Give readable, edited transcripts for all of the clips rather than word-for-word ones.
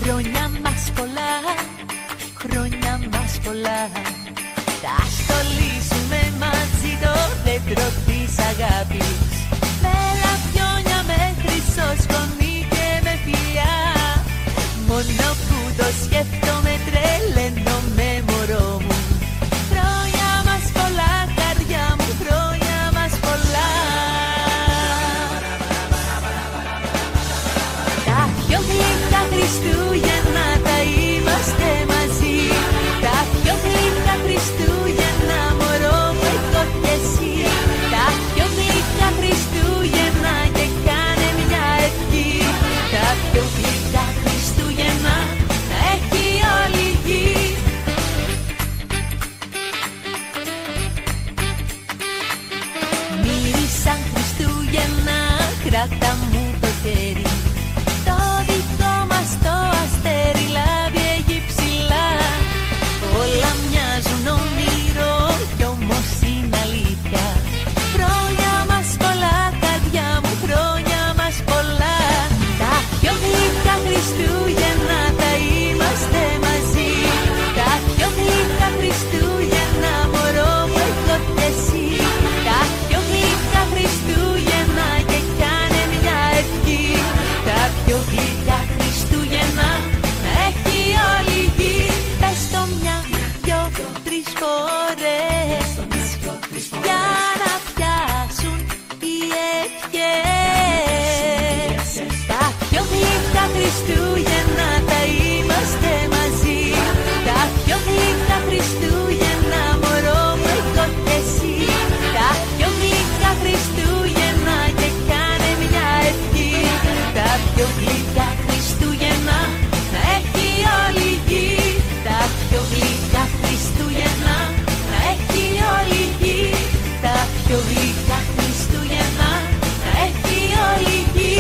Χρόνια μας πολλά, χρόνια μας πολλά. Θα στολίσουμε μαζί το δέντρο της αγάπης, με λαμπιόνια, με χρυσό σκονή και με φιλιά. Μόνο που το σκέφτομαι τρελαίνομαι μωρό μου. Χρόνια μας πολλά, καρδιά μου, χρόνια μας πολλά. Τα πιο γλυκά Χριστούγεννα θα είμαστε μαζί. Τα πιο γλυκά Χριστούγεννα μωρό μου έχω κι εσύ. Τα πιο γλυκά Χριστούγεννα και κάνε μια ευχή. Τα πιο γλυκά Χριστούγεννα να έχει όλη η γη. Μύρισαν Χριστούγεννα, κράτα μου το χέρι. Το δικό μας το αστέρι λάβει ψηλά. Όλα μοιάζουν όνειρο κι όμως είναι αλήθεια. Χρόνια μας πολλά, καρδιά μου, χρόνια μας πολλά. Τα πιο γλυκά Χριστούγεννα θα είμαστε μαζί. Τα πιο γλυκά Χριστούγεννα μωρό μου έχω κι εσύ. Τα πιο γλυκά Χριστούγεννα και κάνε μια ευχή. Τα πιο γλυκά Χριστούγεννα να έχει όλη η γη. Πες το μια, δυο, τρεις φορές για να πιάσουν οι ευχές. Τα πιο γλυκά Χριστούγεννα θα είμαστε μαζί. Τα πιο γλυκά Χριστούγεννα μωρό μου έχω κι εσύ. Τα πιο γλυκά Χριστούγεννα και κάνε μια ευχή. Τα πιο γλυκά Χριστούγεννα να έχει όλη η γη. Τα πιο γλυκά Χριστούγεννα να έχει όλη η γη. Τα πιο γλυκά Χριστούγεννα να έχει όλη η γη.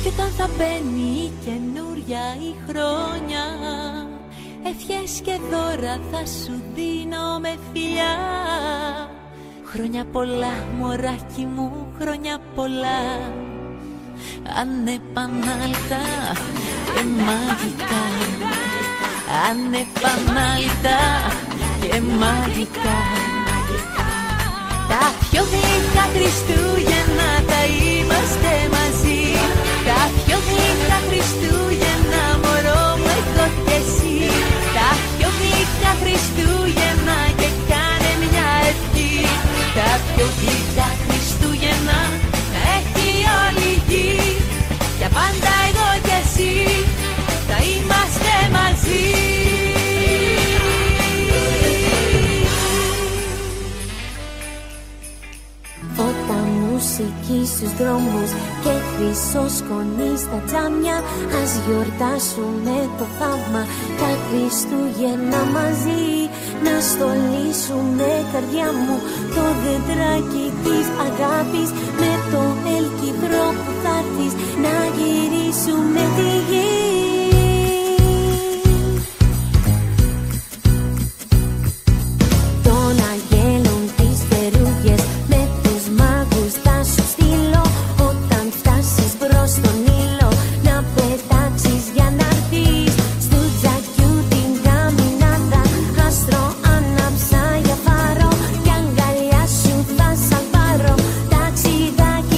Κι όταν θα μπαίνει η καινούρια η χρόνια, ευχές και δώρα θα σου δίνω με φιλιά. Χρόνια πολλά μωράκι μου, χρόνια πολλά, ανεπανάληπτα και μαγικά. Ανεπανάληπτα και μαγικά. Τα πιο γλυκά Χριστούγεννα θα είμαστε μαζί. Τα πιο γλυκά Χριστούγεννα μωρό μου έχω κι εσύ. Τα πιο γλυκά Χριστούγεννα και κάνε μια ευχή. Τα πιο γλυκά Χριστούγεννα να έχει όλη η γη. Για πάντα εγώ κι εσύ θα είμαστε μαζί. Φώτα μουσική στους δρόμους και χρυσό σκονή στα τζάμια. Ας γιορτάσουμε το θαύμα τα Χριστούγεννα μαζί. Να στολίσουμε καρδιά μου το δεντράκι της αγάπης, με το ελκυδρό που θα έρθεις να γυρίσουμε τη γη. Των αγγέλων τις φερούγες με τους μάγους θα σου στείλω. Όταν φτάσεις μπρος στον ήλιο να πετάξεις για να έρθεις. Στου τζακιού την καμινάδα άστρο ανάψα για φάρο. Κι αγκαλιά σου θα σ' πάρω ταξιδάκι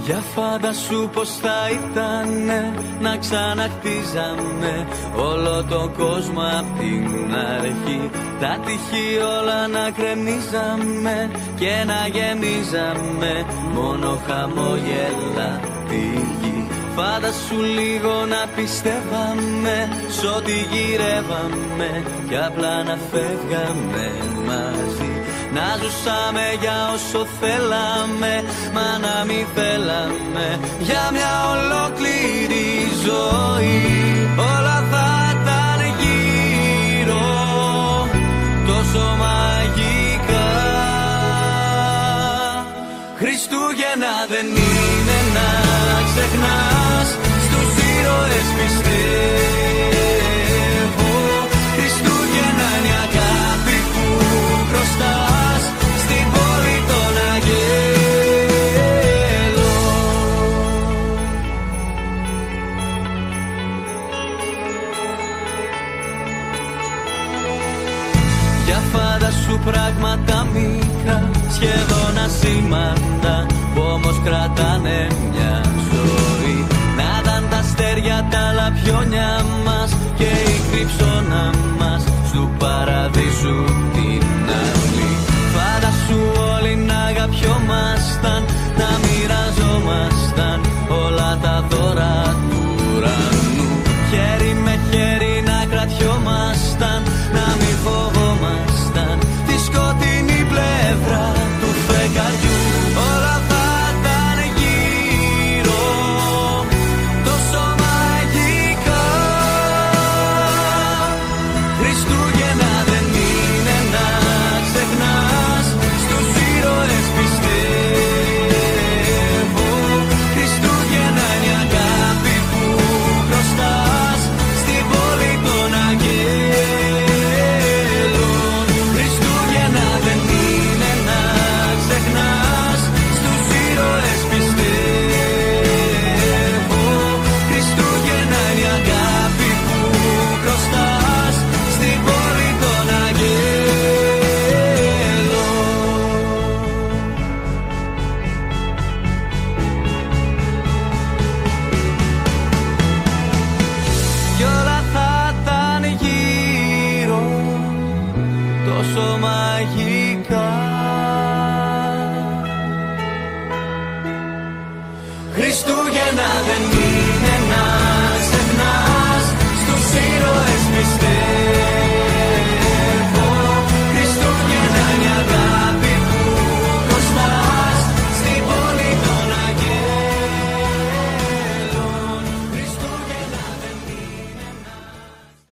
Για φάντασου πως θα ήτανε να ξαναχτίζαμε όλο τον κόσμο απ' την αρχή. Τα τυχή όλα να κρεμίζαμε και να γεμίζαμε μόνο χαμόγελα τη γη. Φάντασου λίγο να πιστεύαμε σ' ό,τι γυρεύαμε κι απλά να φεύγαμε μαζί. Να ζούσαμε για όσο θέλαμε, μα να μην θέλαμε για μια ολόκληρη ζωή. Όλα θα ήταν γύρω τόσο μαγικά. Χριστούγεννα δεν είναι να ξεχνάς, στους ήρωες πιστεύω. Χριστούγεννα είναι αγάπη που χρωστάς στην πόλη των αγγέλων. Για φάντασου πράγματα μικρά, σχεδόν ασήμαντα, που όμως κρατάνε μια ζωή. Να ήταν τα αστέρια τα λαπιόνια μας και η κρυψώνα μας στου παραδείσου την αυλή. Φάντασου όλοι να αγαπιόμασταν, να μοιραζόμασταν όλα τα δώρα του ουρανού. Χέρι με χέρι να κρατιόμασταν, να μην φοβόμασταν τη σκοτεινή πλευρά του φεγγαριού. Όλα θα ήταν γύρω τόσο μαγικά. Χριστούγεννα δεν είναι να ξεχνάς, στους ήρωες πιστεύω. Χριστούγεννα είναι αγάπη που χρωστάς στην πόλη των αγγέλων. Χριστούγεννα δεν είναι να ξεχνάς, στους ήρωες πιστεύω. Χριστούγεννα είναι αγάπη που χρωστάς στην πόλη των αγγέλων. Κι όλα θα ήταν γύρω τόσο μαγικά. Χριστούγεννα δεν είναι να ξεχνάς, στους ήρωες πιστεύω.